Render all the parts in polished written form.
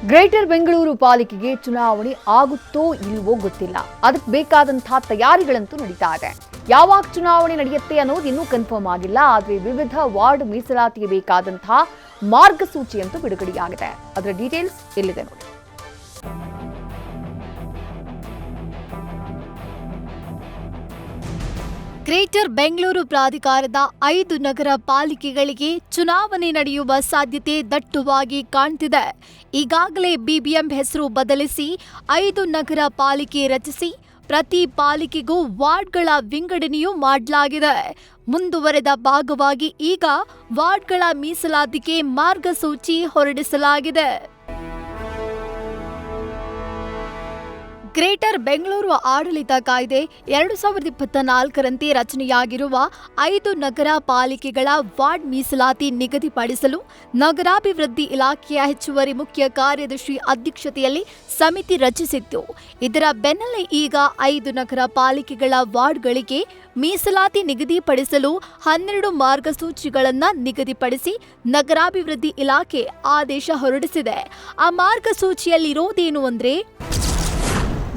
Greater Bengaluru ಪಾಲಿಕೆಗೆ ಚುನಾವಣೆ ಆಗುತ್ತೋ ಇಲ್ವೋ ಗೊತ್ತಿಲ್ಲ. ಅದಕ್ಕೆ ಬೇಕಾದಂತಹ ತಯಾರಿಗಳಂತೂ ನಡೀತಾ ಇದೆ. ಯಾವಾಗ ಚುನಾವಣೆ ನಡೆಯುತ್ತೆ ಅನ್ನೋದು ಇನ್ನೂ ಕನ್ಫರ್ಮ್ ಆಗಿಲ್ಲ. ಆದರೆ ವಿವಿಧ ವಾರ್ಡ್ ಮೀಸಲಾತಿಗೆ ಬೇಕಾದಂತಹ ಮಾರ್ಗಸೂಚಿ ಅಂತೂ ಬಿಡುಗಡೆಯಾಗಿದೆ. ಅದರ ಡೀಟೇಲ್ಸ್ ಇಲ್ಲಿದೆ ನೋಡಿ. ಗ್ರೇಟರ್ ಬೆಂಗಳೂರು ಪ್ರಾಧಿಕಾರದ 5 ನಗರ ಪಾಲಿಕೆಗಳಿಗೆ ಚುನಾವಣೆ ನಡೆಯುವ ಸಾಧ್ಯತೆ ದಟ್ಟವಾಗಿ ಕಾಣ್ತಿದೆ. ಈಗಾಗಲೇ ಬಿಬಿಎಂಪಿ ಹೆಸರು ಬದಲಿಸಿ 5 ನಗರ ಪಾಲಿಕೆ ರಚಿಸಿ ಪ್ರತಿ ಪಾಲಿಕೆಗೂ ವಾರ್ಡ್ಗಳ ವಿಂಗಡಣೆಯೂ ಮಾಡಲಾಗಿದೆ. ಮುಂದುವರೆದ ಭಾಗವಾಗಿ ಈಗ ವಾರ್ಡ್ಗಳ ಮೀಸಲಾತಿಗೆ ಮಾರ್ಗಸೂಚಿ ಹೊರಡಿಸಲಾಗಿದೆ. ಗ್ರೇಟರ್ ಬೆಂಗಳೂರು ಆಡಳಿತ ಕಾಯ್ದೆ 2024ರಂತೆ ರಚನೆಯಾಗಿರುವ 5 ನಗರ ಪಾಲಿಕೆಗಳ ವಾರ್ಡ್ ಮೀಸಲಾತಿ ನಿಗದಿಪಡಿಸಲು ನಗರಾಭಿವೃದ್ಧಿ ಇಲಾಖೆಯ ಹೆಚ್ಚುವರಿ ಮುಖ್ಯ ಕಾರ್ಯದರ್ಶಿ ಅಧ್ಯಕ್ಷತೆಯಲ್ಲಿ ಸಮಿತಿ ರಚಿಸಿತ್ತು. ಇದರ ಬೆನ್ನಲ್ಲೇ ಈಗ 5 ನಗರ ಪಾಲಿಕೆಗಳ ವಾರ್ಡ್ಗಳಿಗೆ ಮೀಸಲಾತಿ ನಿಗದಿಪಡಿಸಲು 12 ಮಾರ್ಗಸೂಚಿಗಳನ್ನು ನಿಗದಿಪಡಿಸಿ ನಗರಾಭಿವೃದ್ಧಿ ಇಲಾಖೆ ಆದೇಶ ಹೊರಡಿಸಿದೆ. ಆ ಮಾರ್ಗಸೂಚಿಯಲ್ಲಿರೋದೇನು ಅಂದ್ರೆ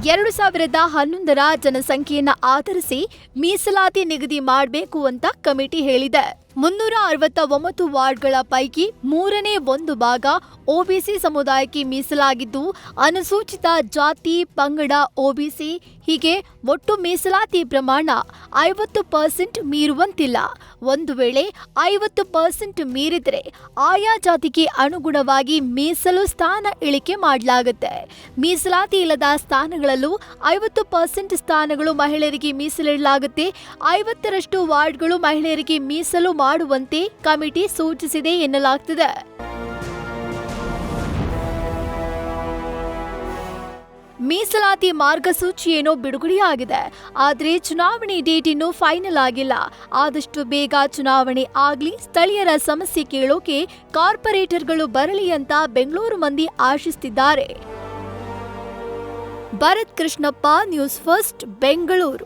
2011ರ ಜನಸಂಖ್ಯೆಯನ್ನು ಆಧರಿಸಿ ಮೀಸಲಾತಿ ನಿಗದಿ ಮಾಡಬೇಕು ಅಂತ ಕಮಿಟಿ ಹೇಳಿದೆ. 369 ವಾರ್ಡ್ಗಳ ಪೈಕಿ 1/3 ಭಾಗ ಒಬಿಸಿ ಸಮುದಾಯಕ್ಕೆ ಮೀಸಲಾಗಿದ್ದು, ಅನುಸೂಚಿತ ಜಾತಿ ಪಂಗಡ ಒಬಿಸಿ ಹೀಗೆ ಒಟ್ಟು ಮೀಸಲಾತಿ ಪ್ರಮಾಣ 50% ಮೀರುವಂತಿಲ್ಲ. ಒಂದು ವೇಳೆ 50% ಮೀರಿದ್ರೆ ಆಯಾ ಜಾತಿಗೆ ಅನುಗುಣವಾಗಿ ಮೀಸಲು ಸ್ಥಾನ ಇಳಿಕೆ ಮಾಡಲಾಗುತ್ತೆ. ಮೀಸಲಾತಿ ಇಲ್ಲದ ಸ್ಥಾನಗಳಲ್ಲೂ 50% ಸ್ಥಾನಗಳು ಮಹಿಳೆಯರಿಗೆ ಮೀಸಲಿಡಲಾಗುತ್ತೆ. 50ರಷ್ಟು ವಾರ್ಡ್ಗಳು ಮಹಿಳೆಯರಿಗೆ ಮೀಸಲು ಮಾಡುವಂತೆ ಕಮಿಟಿ ಸೂಚಿಸಿದೆ ಎನ್ನಲಾಗ್ತಿದೆ. ಮೀಸಲಾತಿ ಮಾರ್ಗಸೂಚಿ ಏನೋ ಬಿಡುಗಡೆಯಾಗಿದೆ. ಆದರೆ ಚುನಾವಣೆ ಡೇಟ್ ಇನ್ನೂ ಫೈನಲ್ ಆಗಿಲ್ಲ. ಆದಷ್ಟು ಬೇಗ ಚುನಾವಣೆ ಆಗ್ಲಿ, ಸ್ಥಳೀಯರ ಸಮಸ್ಯೆ ಕೇಳೋಕೆ ಕಾರ್ಪೊರೇಟರ್ಗಳು ಬರಲಿ ಅಂತ ಬೆಂಗಳೂರು ಮಂದಿ ಆಶಿಸುತ್ತಿದ್ದಾರೆ. Bharath Krishnappa, news first, Bengaluru.